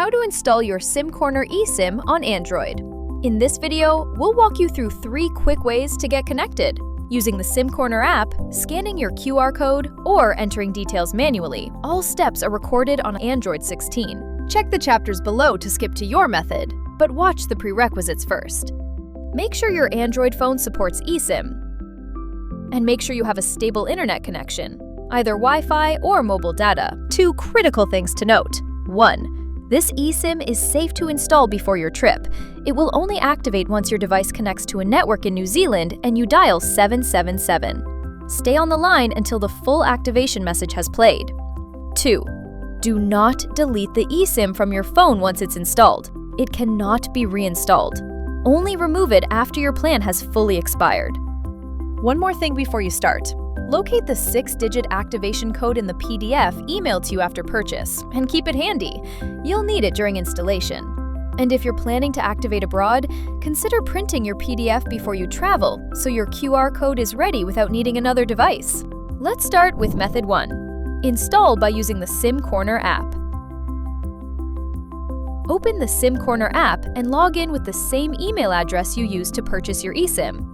how to install your SimCorner eSIM on Android. In this video, we'll walk you through 3 quick ways to get connected, using the SimCorner app, scanning your QR code, or entering details manually. All steps are recorded on Android 16. Check the chapters below to skip to your method, but watch the prerequisites first. Make sure your Android phone supports eSIM, and make sure you have a stable internet connection, either Wi-Fi or mobile data. 2 critical things to note. 1. This eSIM is safe to install before your trip. It will only activate once your device connects to a network in New Zealand and you dial 777. Stay on the line until the full activation message has played. 2. Do not delete the eSIM from your phone once it's installed. It cannot be reinstalled. Only remove it after your plan has fully expired. One more thing before you start. Locate the 6-digit activation code in the PDF emailed to you after purchase and keep it handy. You'll need it during installation. And if you're planning to activate abroad, consider printing your PDF before you travel so your QR code is ready without needing another device. Let's start with method 1. Install by using the SimCorner app. Open the SimCorner app and log in with the same email address you used to purchase your eSIM.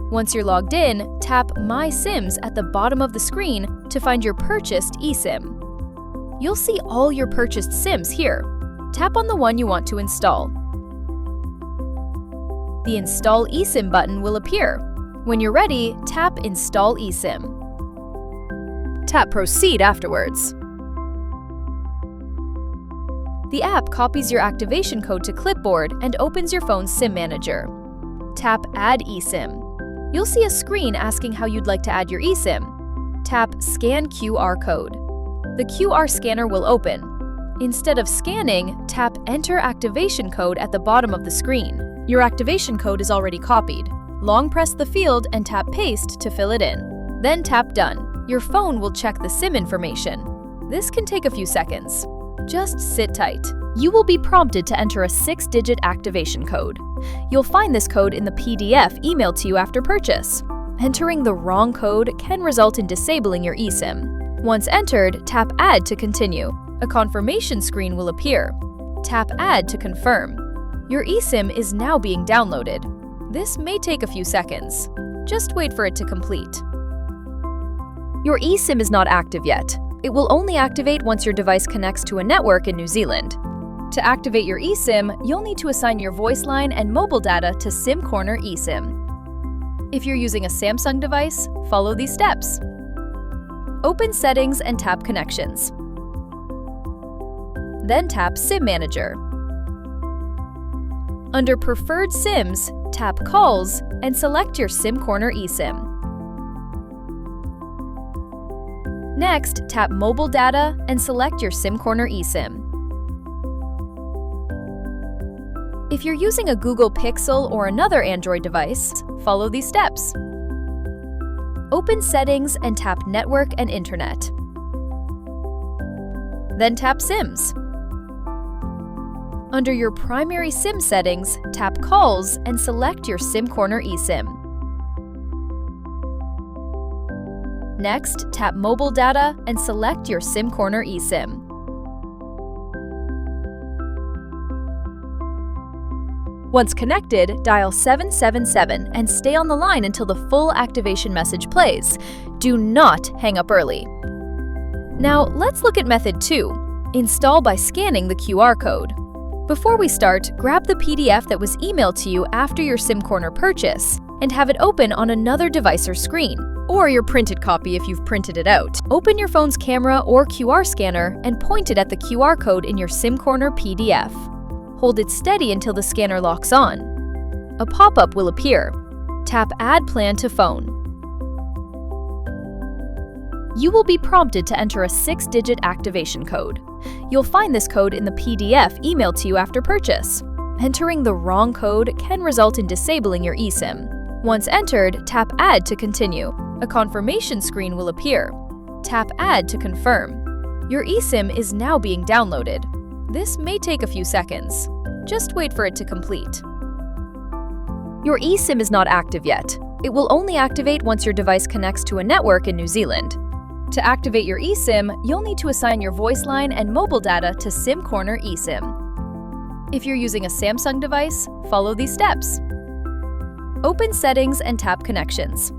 Once you're logged in, tap My SIMs at the bottom of the screen to find your purchased eSIM. You'll see all your purchased SIMs here. Tap on the one you want to install. The Install eSIM button will appear. When you're ready, tap Install eSIM. Tap Proceed afterwards. The app copies your activation code to clipboard and opens your phone's SIM manager. Tap Add eSIM. You'll see a screen asking how you'd like to add your eSIM. Tap Scan QR code. The QR scanner will open. Instead of scanning, tap Enter activation code at the bottom of the screen. Your activation code is already copied. Long press the field and tap Paste to fill it in. Then tap Done. Your phone will check the SIM information. This can take a few seconds. Just sit tight. You will be prompted to enter a 6-digit activation code. You'll find this code in the PDF emailed to you after purchase. Entering the wrong code can result in disabling your eSIM. Once entered, tap Add to continue. A confirmation screen will appear. Tap Add to confirm. Your eSIM is now being downloaded. This may take a few seconds. Just wait for it to complete. Your eSIM is not active yet. It will only activate once your device connects to a network in New Zealand. To activate your eSIM, you'll need to assign your voice line and mobile data to SimCorner eSIM. If you're using a Samsung device, follow these steps. Open Settings and tap Connections. Then tap SIM Manager. Under Preferred SIMs, tap Calls and select your SimCorner eSIM. Next, tap Mobile Data and select your SimCorner eSIM. If you're using a Google Pixel or another Android device, follow these steps. Open Settings and tap Network and Internet. Then tap SIMs. Under your primary SIM settings, tap Calls and select your SimCorner eSIM. Next, tap Mobile Data and select your SimCorner eSIM. Once connected, dial 777 and stay on the line until the full activation message plays. Do not hang up early. Now, let's look at method 2. Install by scanning the QR code. Before we start, grab the PDF that was emailed to you after your SimCorner purchase and have it open on another device or screen, or your printed copy if you've printed it out. Open your phone's camera or QR scanner and point it at the QR code in your SimCorner PDF. Hold it steady until the scanner locks on. A pop-up will appear. Tap Add Plan to Phone. You will be prompted to enter a 6-digit activation code. You'll find this code in the PDF emailed to you after purchase. Entering the wrong code can result in disabling your eSIM. Once entered, tap Add to continue. A confirmation screen will appear. Tap Add to confirm. Your eSIM is now being downloaded. This may take a few seconds. Just wait for it to complete. Your eSIM is not active yet. It will only activate once your device connects to a network in New Zealand. To activate your eSIM, you'll need to assign your voice line and mobile data to SimCorner eSIM. If you're using a Samsung device, follow these steps. Open Settings and tap Connections.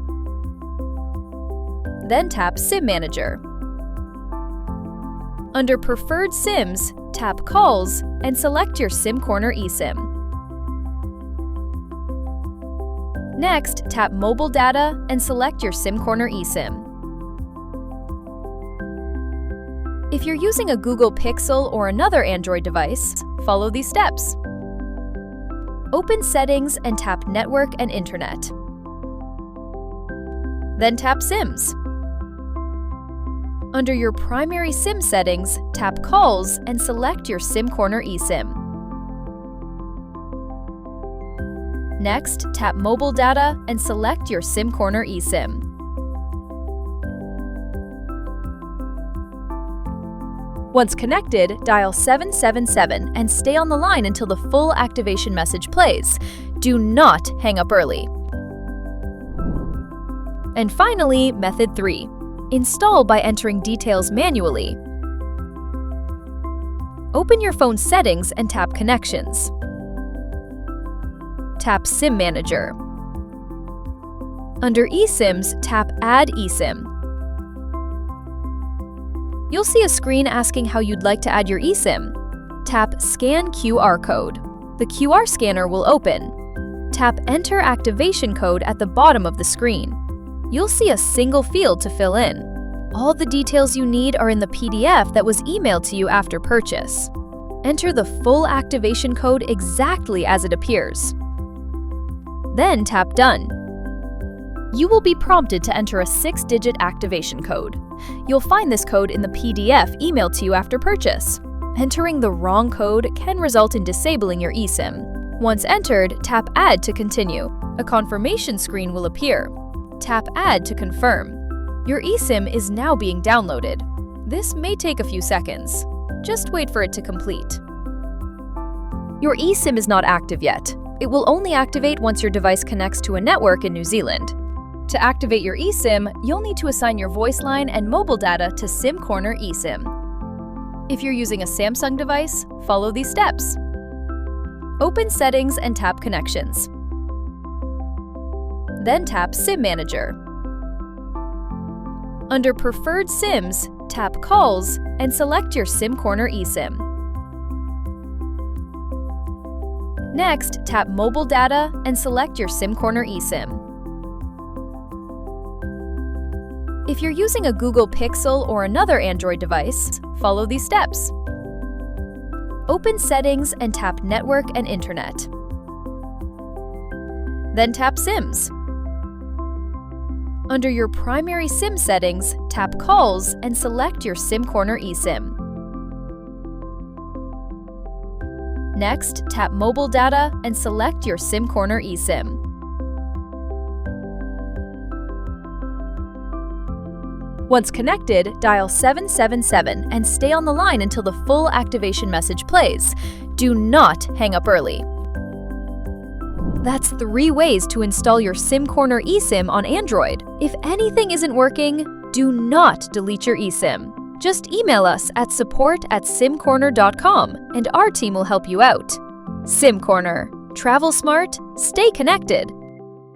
Then tap SIM Manager. Under Preferred SIMs, tap Calls and select your SimCorner eSIM. Next, tap Mobile Data and select your SimCorner eSIM. If you're using a Google Pixel or another Android device, follow these steps. Open Settings and tap Network and Internet. Then tap SIMs. Under your primary SIM settings, tap Calls and select your SimCorner eSIM. Next, tap Mobile Data and select your SimCorner eSIM. Once connected, dial 777 and stay on the line until the full activation message plays. Do not hang up early. And finally, Method 3. Install by entering details manually. Open your phone's settings and tap Connections. Tap SIM Manager. Under eSIMs, tap Add eSIM. You'll see a screen asking how you'd like to add your eSIM. Tap Scan QR Code. The QR scanner will open. Tap Enter Activation Code at the bottom of the screen. You'll see a single field to fill in. All the details you need are in the PDF that was emailed to you after purchase. Enter the full activation code exactly as it appears. Then tap Done. You will be prompted to enter a 6-digit activation code. You'll find this code in the PDF emailed to you after purchase. Entering the wrong code can result in disabling your eSIM. Once entered, tap Add to continue. A confirmation screen will appear. Tap Add to confirm. Your eSIM is now being downloaded. This may take a few seconds. Just wait for it to complete. Your eSIM is not active yet. It will only activate once your device connects to a network in New Zealand. To activate your eSIM, you'll need to assign your voice line and mobile data to SimCorner eSIM. If you're using a Samsung device, follow these steps. Open Settings and tap Connections. Then tap SIM Manager. Under Preferred SIMs, tap Calls and select your SimCorner eSIM. Next, tap Mobile Data and select your SimCorner eSIM. If you're using a Google Pixel or another Android device, follow these steps. Open Settings and tap Network and Internet. Then tap SIMs. Under your primary SIM settings, tap Calls and select your SimCorner eSIM. Next, tap Mobile Data and select your SimCorner eSIM. Once connected, dial 777 and stay on the line until the full activation message plays. Do not hang up early. That's 3 ways to install your SimCorner eSIM on Android. If anything isn't working, do not delete your eSIM. Just email us at support@simcorner.com and our team will help you out. SimCorner. Travel smart, stay connected.